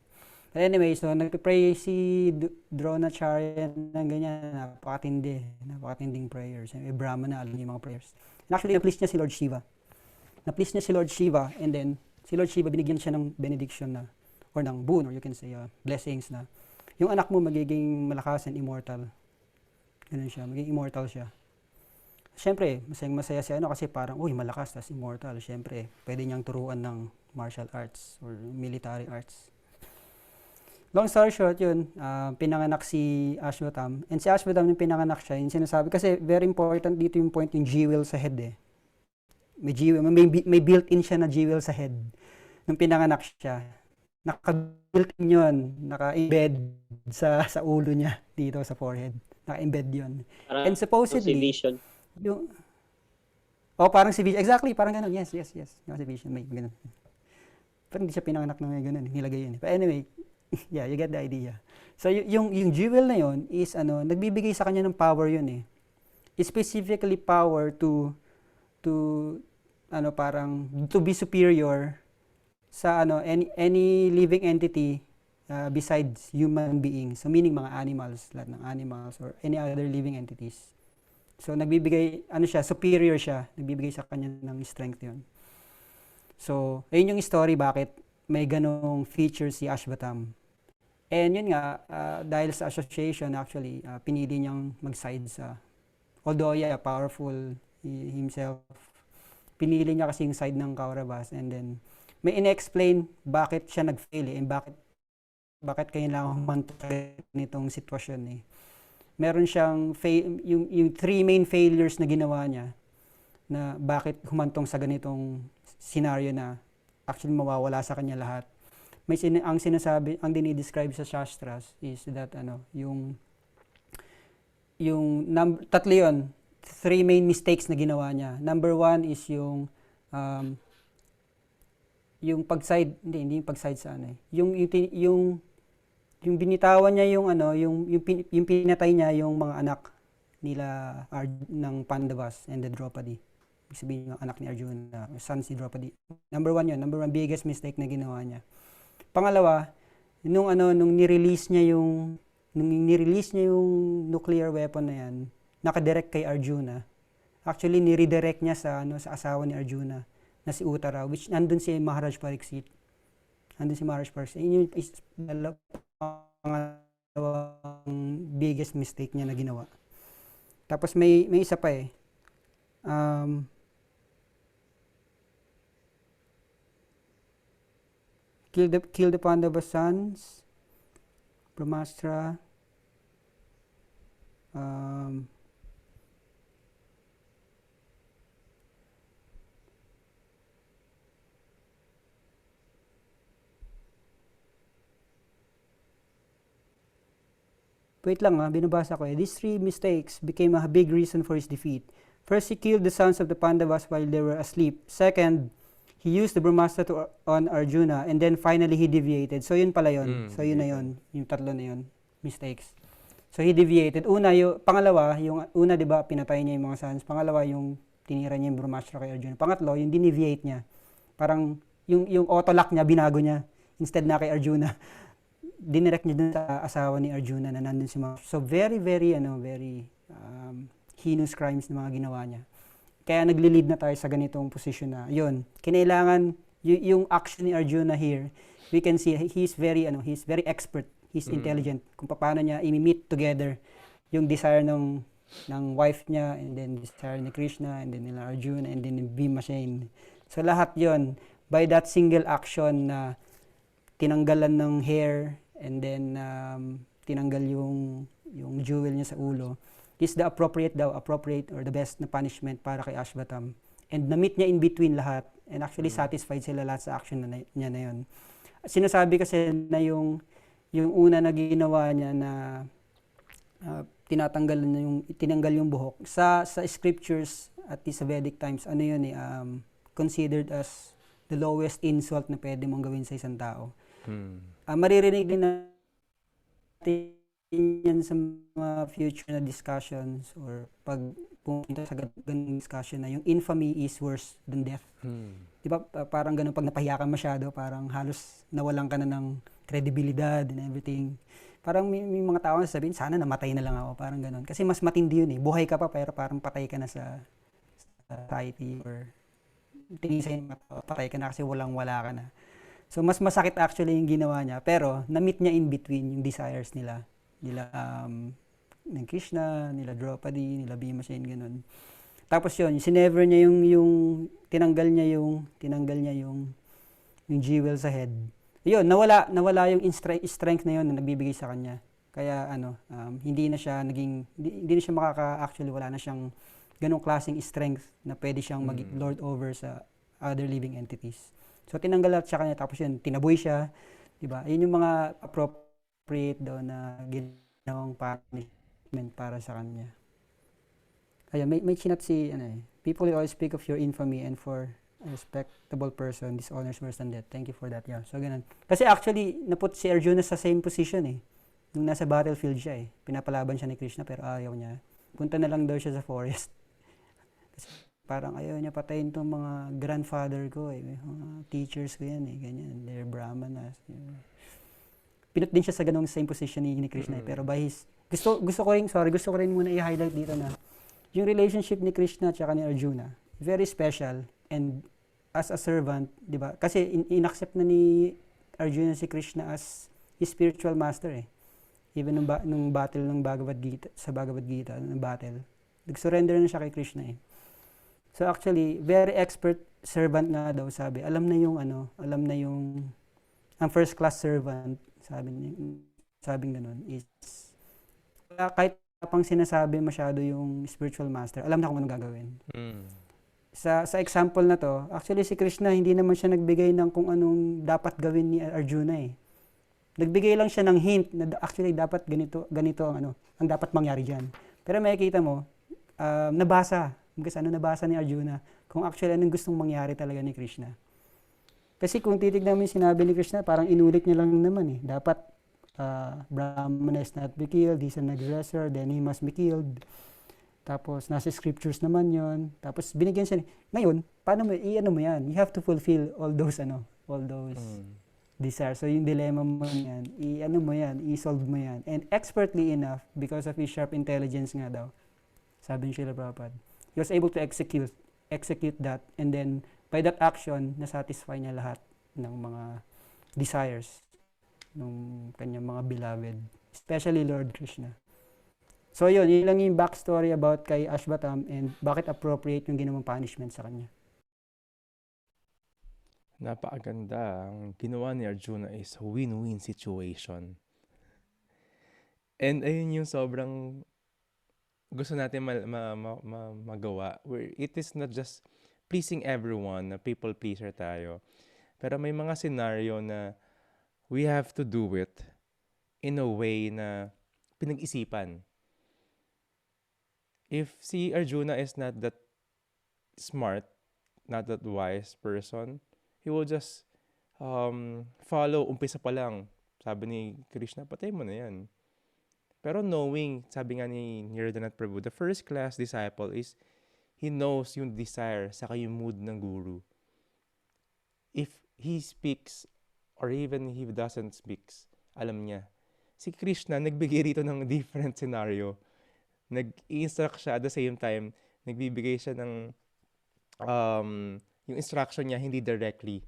But anyway, so nagpe-pray si Dronacharya ng ganyan, napakatinding prayers. Brahmana, alam niyo yung mga prayers. And actually, na-please niya si Lord Shiva, and then si Lord Shiva binigyan siya ng benediction na, or ng boon, or you can say blessings na yung anak mo magiging malakas and immortal. Ganun siya, maging immortal siya. Siyempre, masaya siya kasi parang, malakas, tas immortal. Siyempre, pwede niyang turuan ng martial arts or military arts. Long story short, yun, pinanganak si Ashwatthama. And si Ashwatthama nung pinanganak siya, yung sinasabi, kasi very important dito yung point yung jewel sa head May built-in siya na jewel sa head. Nung pinanganak siya, naka-built-in yun, naka-embed sa ulo niya dito sa forehead. Naka-embed yun. Parang And supposedly, si Vision. parang si Vision. Exactly, parang ganun. Yes. Yung si Vision, may ganun. Pero hindi siya pinanganak na may ganun. Nilagay yun. But anyway, yeah, you get the idea. So, yung jewel na yun is, nagbibigay sa kanya ng power yun It's specifically power to be superior sa any living entity besides human beings. So meaning mga animals, lahat ng animals or any other living entities. So nagbibigay superior siya, nagbibigay sa kanya ng strength 'yon. So ayun yung story bakit may ganong feature si Ashwatthama. And yun nga, dahil sa association actually, pinili niyang mag-side sa, although powerful himself, pinili niya kasi yung side ng Kauravas, and then may in-explain bakit siya nag-fail and bakit kailangan humantong nitong sitwasyon Meron siyang yung three main failures na ginawa niya na bakit humantong sa ganitong scenario na actually mawawala sa kanya lahat. Ang sinasabi, ang dinidescribe sa Shastras is that tatlo yun, 3 main mistakes na ginawa niya. Number 1 is yung pag-side, hindi yung pag-side sa ano eh. Yung binitawan niya yung pinatay niya yung mga anak nila ng Pandavas and the Draupadi. Ibig sabihin yung anak ni Arjuna, son si Draupadi. Number 1 yun. Number 1 biggest mistake na ginawa niya. Pangalawa, nung ni-release niya yung nuclear weapon na yan, nakadirect kay Arjuna. Actually, ni-redirect niya sa asawa ni Arjuna na si Uttara, which nandun si Maharaj Pariksit. Nandun si Maharaj Pariksit. Yun yung pangalawang biggest mistake niya na ginawa. Tapos may isa pa eh. Kill the Pandava sons, Brahmastra, wait lang binabasa ko eh. These 3 mistakes became a big reason for his defeat. First, he killed the sons of the Pandavas while they were asleep. Second, he used the Brahmastra on Arjuna, and then finally he deviated. So yun pala yun. So yun na yun, yung tatlo na yun, mistakes. So he deviated. Pangalawa, yung una 'di ba, pinatay niya yung mga sons. Pangalawa, yung tinira niya yung Brahmastra kay Arjuna. Pangatlo, yung dineviate niya. Parang yung auto-lock niya, binago niya. Instead na kay Arjuna, dinirect niya dun sa asawa ni Arjuna na nandun si Maharaj. So very heinous crimes na mga ginawa niya. Kaya nagli-lead na tayo sa ganitong position na yun. Kinailangan yung action ni Arjuna here, we can see he's very expert, he's intelligent kung paano niya i-meet together yung desire ng wife niya, and then desire ni Krishna, and then nila Arjuna, and then Bhimashane. So lahat yon by that single action na tinanggalan ng hair, and then tinanggal yung jewel niya sa ulo, is the appropriate or the best na punishment para kay Ashvatam. And na-meet niya in between lahat, and actually satisfied sila lahat sa action niya na yun. Sinasabi kasi na yung una na ginawa niya na tinanggal yung buhok sa scriptures at sa Vedic times, considered as the lowest insult na pwede mong gawin sa isang tao. Maririnig din natin yan sa mga future na discussions, or pag pumunta sa ganung discussion na yung infamy is worse than death. Di ba? Parang ganun, pag napahiya ka masyado, parang halos nawalan ka na ng credibilidad and everything. Parang may mga tao na sabihin, sana namatay na lang ako, parang ganun. Kasi mas matindi yun eh. Buhay ka pa, pero parang patay ka na sa society, or tingin patay ka na kasi walang-wala ka na. So mas masakit actually yung ginawa niya, pero na-meet niya in between yung desires nila ng Krishna, nila Draupadi, nila Bhimashane, ganun. Tapos yun, sinever niya yung tinanggal niya yung jewel sa head. Yun, nawala yung strength na yun na nagbibigay sa kanya. Kaya hindi na siya actually wala na siyang ganung klaseng strength na pwede siyang mag-lord over sa other living entities. So tinanggal sa kanya, tapos yun, tinaboy siya, di ba? Yun yung mga appropriate daw na ginawang punishment para sa kanya. Kaya may chinat si people always speak of your infamy, and for a respectable person, dishonors worse than death. Thank you for that. Yeah. So ganun. Kasi actually naput si Arjuna sa same position eh. Nung nasa battlefield siya eh. Pinapalaban siya ni Krishna, pero ayaw niya. Punta na lang daw siya sa forest. Kasi parang ayaw niya patayin tong mga grandfather ko eh. Mga teachers ko yan eh. Ganyan. They're brahmanas. Pinut din siya sa ganung same position ni Krishna eh. Pero by his... Gusto ko rin muna i-highlight dito na yung relationship ni Krishna at saka ni Arjuna, very special, and as a servant, di ba? Kasi inaccept na ni Arjuna si Krishna as his spiritual master eh. Even nung battle ng Bhagavad Gita, sa Bhagavad Gita, ng battle, nag-surrender na siya kay Krishna eh. So actually, very expert servant nga daw sabi. Alam na yung ang first class servant, sabing ganun, is kahit pang sinasabi masyado yung spiritual master, alam na kung ano gagawin. sa example na to, actually si Krishna hindi naman siya nagbigay ng kung anong dapat gawin ni Arjuna eh. Nagbigay lang siya ng hint na actually dapat ganito ang dapat mangyari diyan. Pero makikita mo, nabasa ni Arjuna kung actually anong gustong mangyari talaga ni Krishna. Kasi kung titignan mo yung sinabi ni Krishna, parang inulit niya lang naman eh. Dapat Brahmana is not be killed, he's an aggressor, then he must be killed. Tapos, nasa scriptures naman yon. Tapos, binigyan siya. Ngayon, paano mo, mo yan? You have to fulfill all those desires. So, yung dilemma mo yan, i-solve mo yan. And expertly enough, because of his sharp intelligence nga daw, sabi ni Srila Prabhupada, he was able to execute that, and then, by that action, nasatisfy niya lahat ng mga desires ng kanyang mga beloved, especially Lord Krishna. So yun lang yung backstory about kay Ashvatam and bakit appropriate yung ginawang punishment sa kanya. Napakaganda. Ang ginawa ni Arjuna is win-win situation. And ayun yung sobrang gusto natin magawa. Where it is not just pleasing everyone, na people pleaser tayo. Pero may mga scenario na we have to do it in a way na pinag-isipan. If si Arjuna is not that smart, not that wise person, he will just follow umpisa pa lang. Sabi ni Krishna, patay mo na yan. Pero knowing, sabi nga ni Nirvanath Prabhu, the first class disciple is he knows yung desire saka yung mood ng guru. If he speaks or even he doesn't speaks, alam niya. Si Krishna nagbigay rito ng different scenario. Nag-i-instruct siya at the same time, nagbibigay siya ng yung instruction niya hindi directly.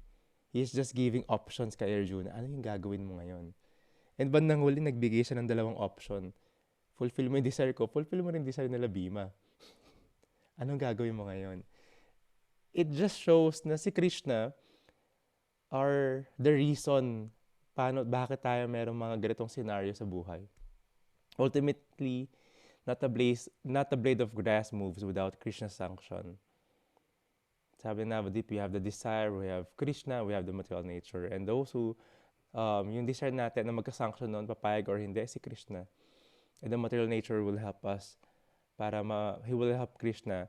He's just giving options kay Arjuna. Ano yung gagawin mo ngayon? And bandang huli, nagbigay siya ng dalawang option. Fulfill mo yung desire ko, fulfill mo rin desire nila Bhima. Anong gagawin mo ngayon? It just shows na si Krishna are the reason bakit tayo merong mga ganitong scenario sa buhay. Ultimately, not a blade of grass moves without Krishna's sanction. Sabi na Navadip, we have the desire, we have Krishna, we have the material nature. And those who, yung desire natin na magka-sanction noon, papayag or hindi, si Krishna. And the material nature will help us he will help Krishna,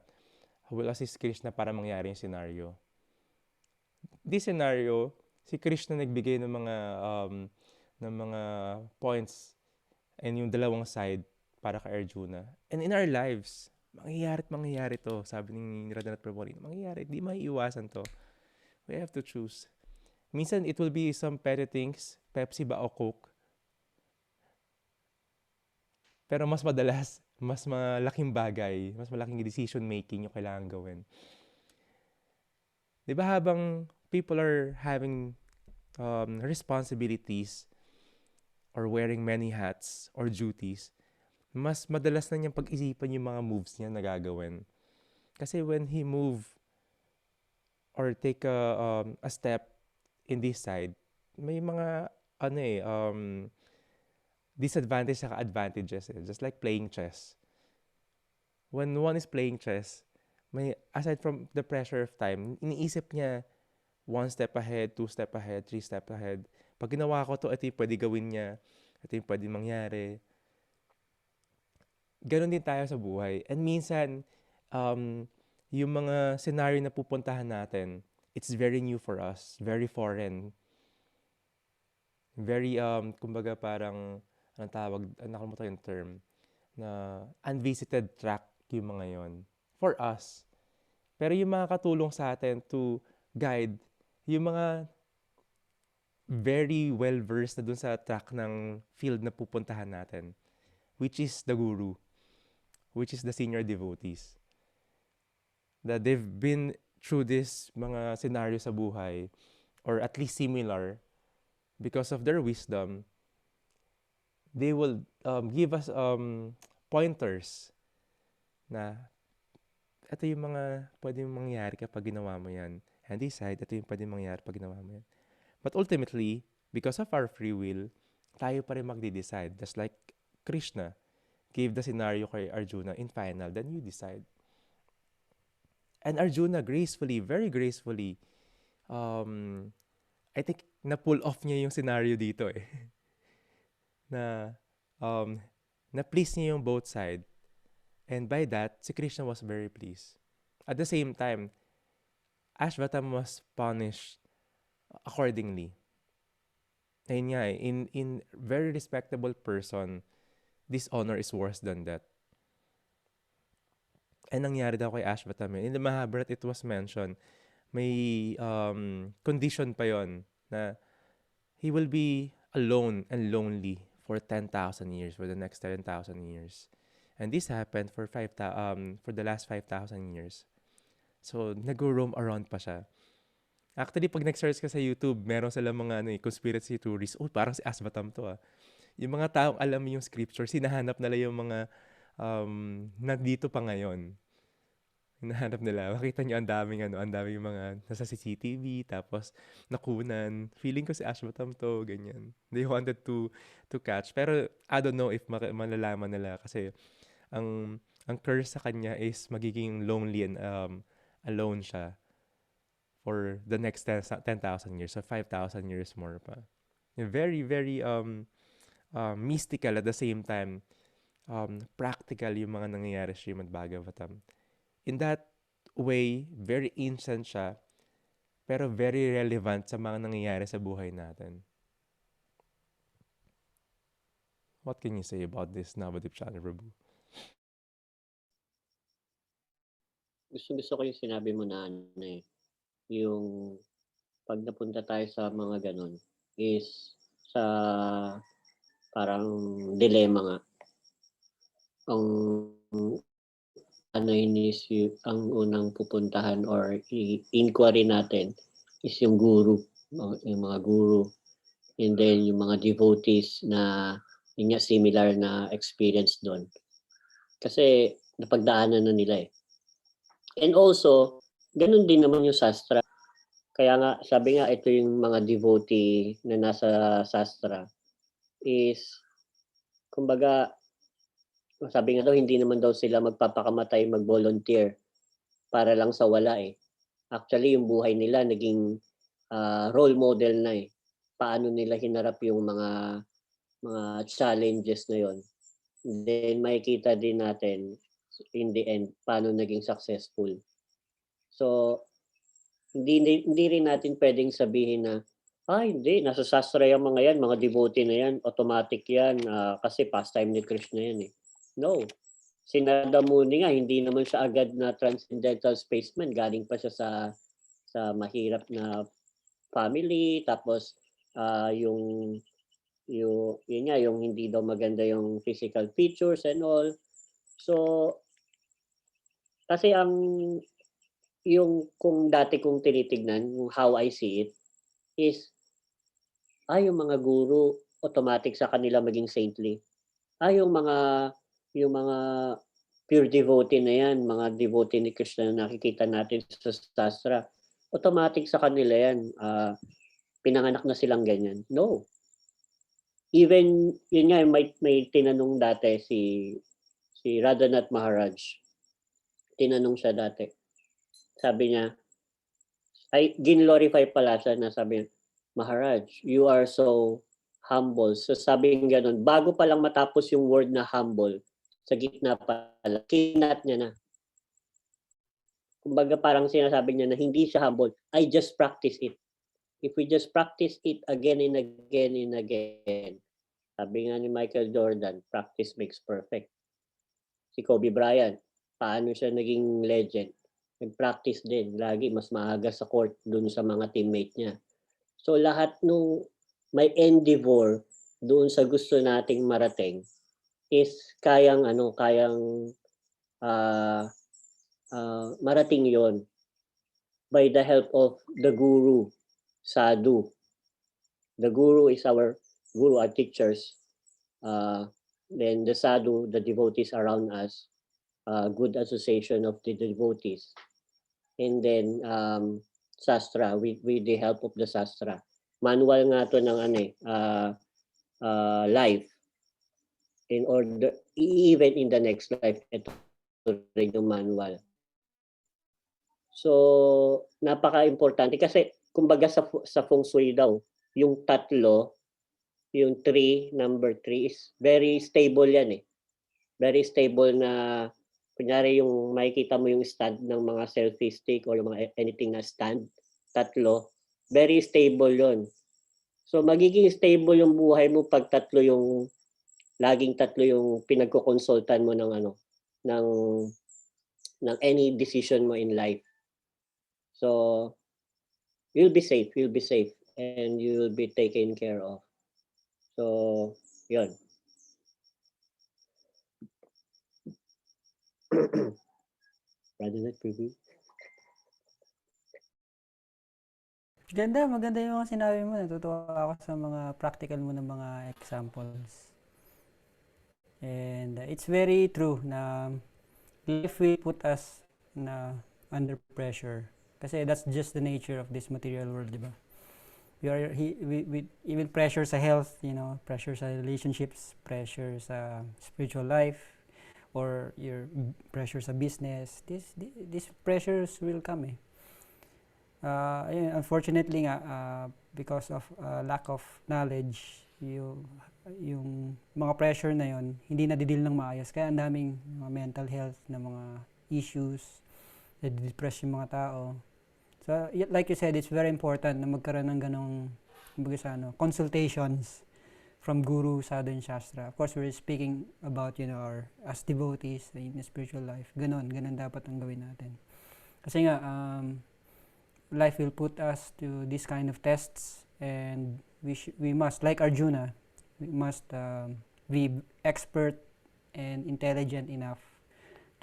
he will assist Krishna para mangyari yung scenario. This scenario, si Krishna nagbigay ng mga points and yung dalawang side para kay Arjuna. And in our lives, mangyayari to. Sabi ni Radhanath Prabhu, mangyayari. Di maiiwasan to. We have to choose. Minsan, it will be some petty things, Pepsi ba o Coke. Pero mas madalas, mas malaking bagay, mas malaking decision making yung kailangan gawin. Di ba habang people are having responsibilities or wearing many hats or duties, mas madalas na niyang pag-isipan yung mga moves niya na gagawin. Kasi when he move or take a step in this side, may mga disadvantages at advantages. Just like playing chess. When one is playing chess, aside from the pressure of time, iniisip niya 1 step ahead, 2 step ahead, 3 step ahead. Pag ginawa ko to, ito yung pwede gawin niya. Ito yung pwede mangyari. Ganon din tayo sa buhay. And minsan, yung mga scenario na pupuntahan natin, it's very new for us, very foreign. Very, kumbaga parang, anong tawag, nakalimutan yung term, na unvisited track yung mga yon for us. Pero yung mga katulong sa atin to guide, yung mga very well-versed na dun sa track ng field na pupuntahan natin, which is the guru, which is the senior devotees. That they've been through this mga scenario sa buhay, or at least similar, because of their wisdom, they will give us pointers na ito yung mga pwedeng mangyari kapag ginawa mo yan. And this side, ito yung pwedeng mangyari kapag ginawa mo yan. But ultimately, because of our free will, tayo pa rin magde-decide. Just like Krishna gave the scenario kay Arjuna in final, then you decide. And Arjuna gracefully, very gracefully, um, I think na-pull off niya yung scenario dito eh. na um, na-please niya yung both side. And by that, si Krishna was very pleased. At the same time, Ashvatam was punished accordingly. Ayun nga eh, in very respectable person, dishonor is worse than that. And nangyari daw kay Ashvatam eh. In the Mahabharata, it was mentioned, may condition pa yon na he will be alone and lonely for 10,000 years, for the next 10,000 years. And this happened for for the last 5,000 years. So, nag-roam around pa siya. Actually, pag nag-search ka sa YouTube, meron sila mga conspiracy theories. Oh, parang si Ashvatam to ah. Yung mga taong alam yung scripture, sinahanap nila yung mga nandito pa ngayon. Hinahanap nila. Makita nyo ang daming mga nasa CCTV, tapos nakunan. Feeling ko si Ashvatam to, ganyan. They wanted to catch. Pero I don't know if malalaman nila kasi ang curse sa kanya is magiging lonely and alone siya for the next 10,000 years, so 5,000 years more pa. Very, very mystical at the same time, practical yung mga nangyayari sa Srimad Bhagavatam. In that way, very ancient siya, pero very relevant sa mga nangyayari sa buhay natin. What can you say about this, Navadip Chandra Prabhu? Gusto ko yung sinabi mo na yung pag napunta tayo sa mga ganun is sa parang dilemma nga. Ang ang unang pupuntahan or inquiry natin is yung guru, yung mga guru, and then yung mga devotees na yun nga, similar na experience doon. Kasi napagdaanan na nila eh. And also, ganun din naman yung sastra. Kaya nga, sabi nga, ito yung mga devotee na nasa sastra is, kumbaga, sabi nga daw, hindi naman daw sila magpapakamatay, mag-volunteer para lang sa wala eh. Actually, yung buhay nila naging role model na eh. Paano nila hinarap yung mga challenges na yon. Then, makikita din natin in the end, paano naging successful. So, hindi rin natin pwedeng sabihin na, hindi, nasa sastra yung mga yan, mga devotee na yan, automatic yan, kasi pastime ni Krishna yan eh. No. Si Narada Muni nga, hindi naman siya agad na transcendental spaceman, galing pa siya sa mahirap na family, tapos yung hindi daw maganda yung physical features and all. So, kasi yung kung dati kong tinitignan, how I see it, is, yung mga guru, automatic sa kanila maging saintly. Yung mga pure devotee na yan, mga devotee ni Krishna na nakikita natin sa sastra, automatic sa kanila yan. Pinanganak na silang ganyan. No. Even, yun nga, may tinanong dati si Radhanath Maharaj. Tinanong siya dati. Sabi niya, ginlorify pala siya na sabi niya, Maharaj, you are so humble. So sabi niya ganun, bago pa lang matapos yung word na humble, sa gitna pala, kinat niya na. Kumbaga parang sinasabi niya na hindi siya humble. I just practice it. If we just practice it again and again and again, sabi nga ni Michael Jordan, practice makes perfect. Si Kobe Bryant, paano siya naging legend? Nag-practice din. Lagi mas maaga sa court dun sa mga teammate niya. So lahat nung may endeavor doon sa gusto nating marating is kayang marating yon by the help of the guru, sadhu. The guru is our teachers. Then the sadhu, the devotees around us, good association of the devotees. And then sastra, with the help of the sastra. Manual nga to ng life. In order, even in the next life, ito rin yung manual. So, napaka-importante kasi kumbaga sa feng shui daw, yung tatlo, yung number 3 is very stable yan, eh. Very stable na kunyari yung makikita mo yung stand ng mga selfie stick or mga anything na stand, tatlo, very stable yon. So, magiging stable yung buhay mo 'pag laging tatlo yung pinagkokonsultan mo ng ano, ng any decision mo in life. So, you'll be safe, and you'll be taken care of. So, yun. Brother Nat, preview? Maganda yung mga sinabi mo. Natutuwa ako sa mga practical mo ng mga examples. And it's very true na life will put us under pressure. Kasi that's just the nature of this material world, di ba? We even pressure sa health, pressure sa relationships, pressure sa spiritual life, or your pressure sa business. These pressures will come, eh. Unfortunately nga, because of lack of knowledge, yung mga pressure na yon hindi nadidil ng maayos. Kaya ang daming mga mental health na mga issues, na-depress yung mga tao. So, like you said, it's very important na magkaroon ng ganong consultations from Guru Sadhan Shastra. Of course, we're speaking about, our as devotees in the spiritual life. Ganon dapat ang gawin natin. Kasi nga, life will put us to this kind of tests, and we must, like Arjuna, we must be expert and intelligent enough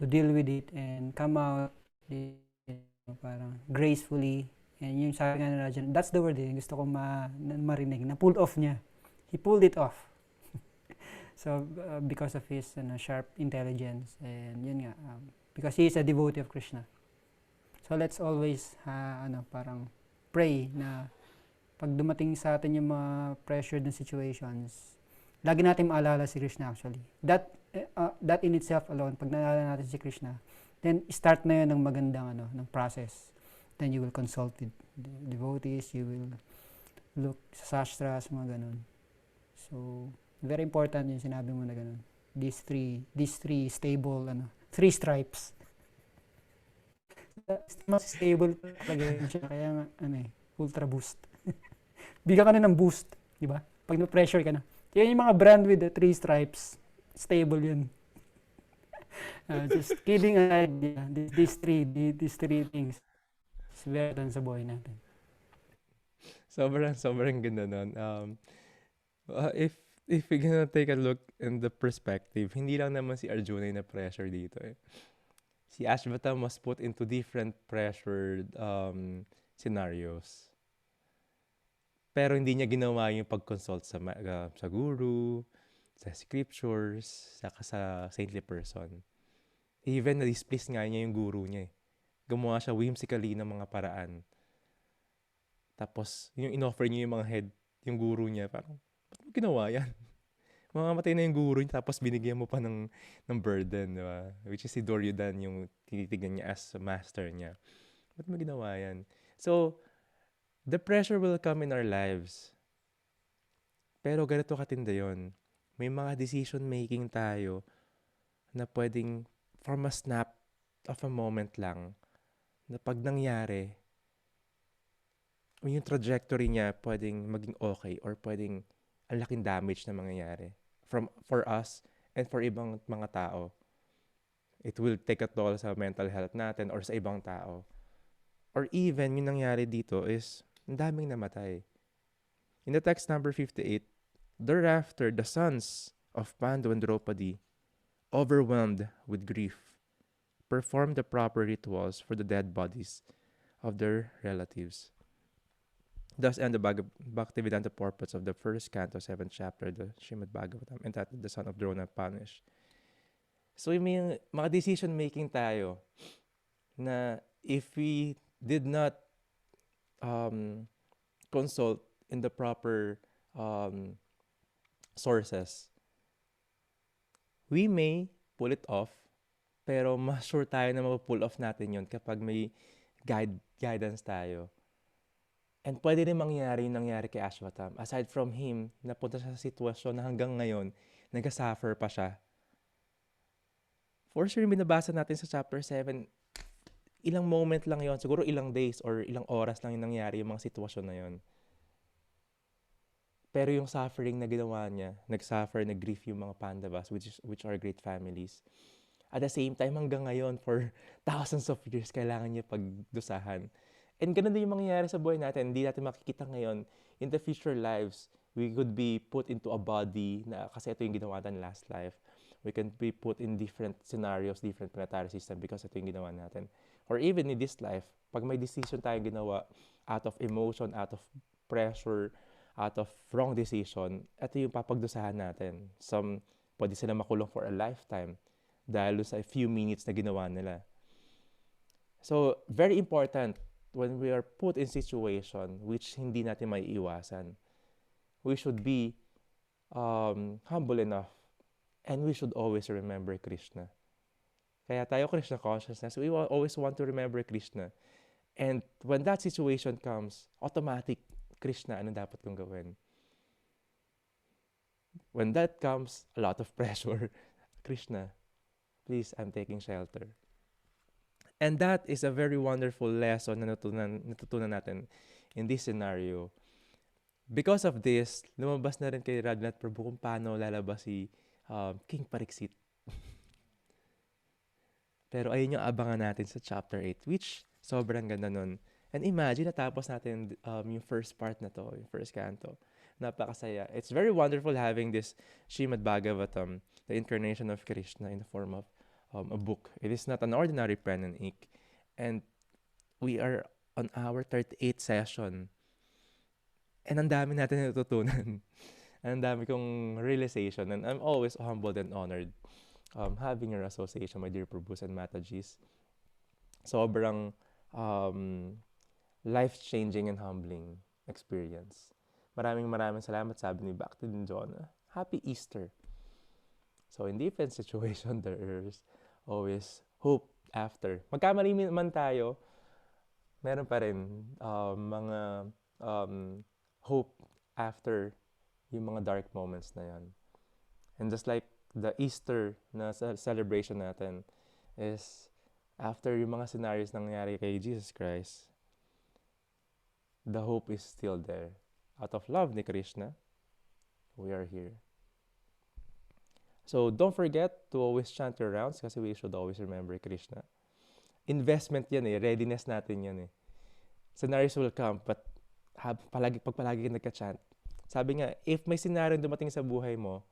to deal with it and come out parang gracefully. And yung sabi nga na Arjuna, that's the word, gusto ko marinig, na pulled off niya. He pulled it off. So, because of his sharp intelligence, and yun nga, because he is a devotee of Krishna. So, let's always parang pray na pag dumating sa atin yung mga pressured na situations, lagi natin maalala si Krishna actually. That in itself alone, pag naalala natin si Krishna, then start na yun ng magandang ng process. Then you will consult with devotees, you will look sa sastras, mga ganun. So, very important yung sinabi mo na ganun. These three stable, 3 stripes. Mas stable talaga yun siya. Kaya nga, ultra boost. Bigyan ka na ng boost, di ba? Pag na-pressure ka na. Yan yung mga brand with the 3 stripes. Stable yun. Just kidding idea. These three things is very important sa buhay natin. Sobrang ganda nun. If we're gonna take a look in the perspective, hindi lang naman si Arjuna yung na-pressure dito, eh. Si Ashvatam was put into different pressured scenarios. Pero hindi niya ginawa yung pag-consult sa guru, sa scriptures, sa saintly person. Even na-displease nga niya yung guru niya, eh. Gumawa siya whimsically ng mga paraan. Tapos, yung in-offer niya yung mga head, yung guru niya, parang, ba't mo ginawa yan? Mamamatay na yung guru niya, tapos binigyan mo pa ng burden, di ba? Which is si Duryodhan, yung tinitignan niya as master niya. Ba't mo ginawa yan? So, the pressure will come in our lives. Pero ganito katinda yun. May mga decision making tayo na pwedeng from a snap of a moment lang, na pag nangyari, yung trajectory niya pwedeng maging okay or pwedeng ang laking damage na mangyayari for us and for ibang mga tao. It will take a toll sa mental health natin or sa ibang tao. Or even, yung nangyari dito is, ang daming namatay. In the text number 58, thereafter, the sons of Pandu and Draupadi, overwhelmed with grief, performed the proper rituals for the dead bodies of their relatives. Thus end the Bhaktivedanta purports of the first canto, 7th chapter, the Srimad Bhagavatam, entitled The Son of Drona Punished. So, may mga decision-making tayo na if we did not consult in the proper sources, we may pull it off, pero mas sure tayo na ma-pull off natin yon kapag may guidance tayo. And pwede rin mangyari yung nangyari kay Ashwatam. Aside from him, napunta siya sa sitwasyon na hanggang ngayon, nag-suffer pa siya. For sure, binabasa natin sa chapter 7, ilang moment lang yon, siguro ilang days or ilang oras lang yung nangyari yung mga sitwasyon na yon. Pero yung suffering na ginawa niya, nag-suffer, nag-grief yung mga Pandavas, which are great families. At the same time, hanggang ngayon, for thousands of years, kailangan niya pagdusahan. And ganun din yung mangyayari sa buhay natin. Hindi natin makikita ngayon. In the future lives, we could be put into a body na kasi ito yung ginawa natin last life. We can be put in different scenarios, different planetary system because ito yung ginawa natin. Or even in this life, pag may decision tayong ginawa out of emotion, out of pressure, out of wrong decision, ito yung papagdusahan natin. Some, pwede sila makulong for a lifetime dahil sa few minutes na ginawa nila. So, very important when we are put in situation which hindi natin maiiwasan. We should be humble enough and we should always remember Krishna. Kaya tayo Krishna consciousness, we always want to remember Krishna. And when that situation comes, automatic, Krishna, ano dapat kong gawin? When that comes, a lot of pressure. Krishna, please, I'm taking shelter. And that is a very wonderful lesson na natutunan natin in this scenario. Because of this, lumabas na rin kay Raghunath Prabhu kung paano lalabas si King Pariksit. Pero ayun yung abangan natin sa chapter 8, which sobrang ganda nun. And imagine, natapos natin yung first part na to, yung first canto. Napakasaya. It's very wonderful having this Srimad Bhagavatam, the incarnation of Krishna in the form of a book. It is not an ordinary pen and ink. And we are on our 38th session. And ang dami natin natutunan. Ang dami kong realization. And I'm always humbled and honored having your association, my dear Prabhus and Matajis. Sobrang life-changing and humbling experience. Maraming salamat, sabi ni Bhakti Jonah. Happy Easter. So in different situation, there is always hope after. Magkamali man tayo, meron pa rin mga hope after yung mga dark moments na yan. And just like the Easter na celebration natin is after yung mga scenarios nangyari kay Jesus Christ, the hope is still there. Out of love ni Krishna, we are here. So don't forget to always chant your rounds kasi we should always remember Krishna. Investment yan eh, readiness natin yan eh. Scenarios will come, but pag palagi ka nagka-chant. Sabi nga, if may scenario dumating sa buhay mo,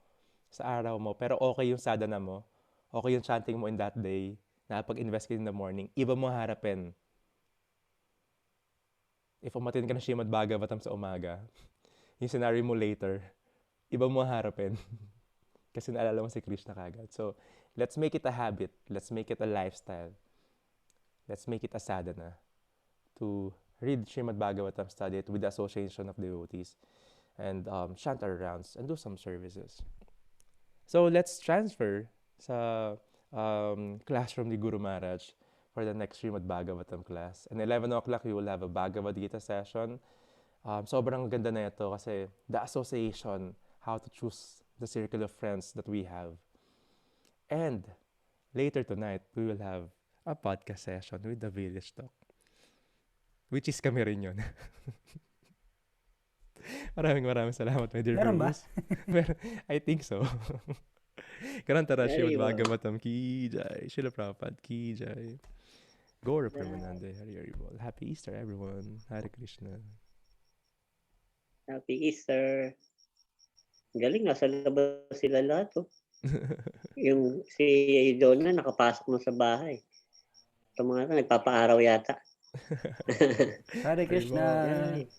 sa araw mo, pero okay yung sadhana mo, okay yung chanting mo in that day, nakapag-invest ka in the morning, iba mo harapin. If umatin ka ng Srimad Bhagavatam sa umaga, yung scenario mo later, iba mo harapin. Kasi naalala mo si Krishna kagad. So, let's make it a habit. Let's make it a lifestyle. Let's make it a sadhana to read Srimad Bhagavatam, study it with the association of devotees, and chant our rounds and do some services. So, let's transfer sa classroom ni Guru Maharaj for the next Srimad Bhagavatam class. And 11 o'clock, we will have a Bhagavad Gita session. Sobrang ganda na ito kasi the association, how to choose the circle of friends that we have. And later tonight, we will have a podcast session with the Village Talk. Which is kami rin yun. Maraming salamat, my dear Meron ba? I think so. Karantara Very Srimad well. Bhagavatam ki jai. Srila Prabhupada ki jai. Gaura Premanande, Hari Bol. Happy Easter, everyone. Hare Krishna. Happy Easter. Galing, nasa labas sila lahat. Oh. Yung si Donna nakapasok mo sa bahay. Ito mga nagpapaaraw yata. Hare Krishna. Yan.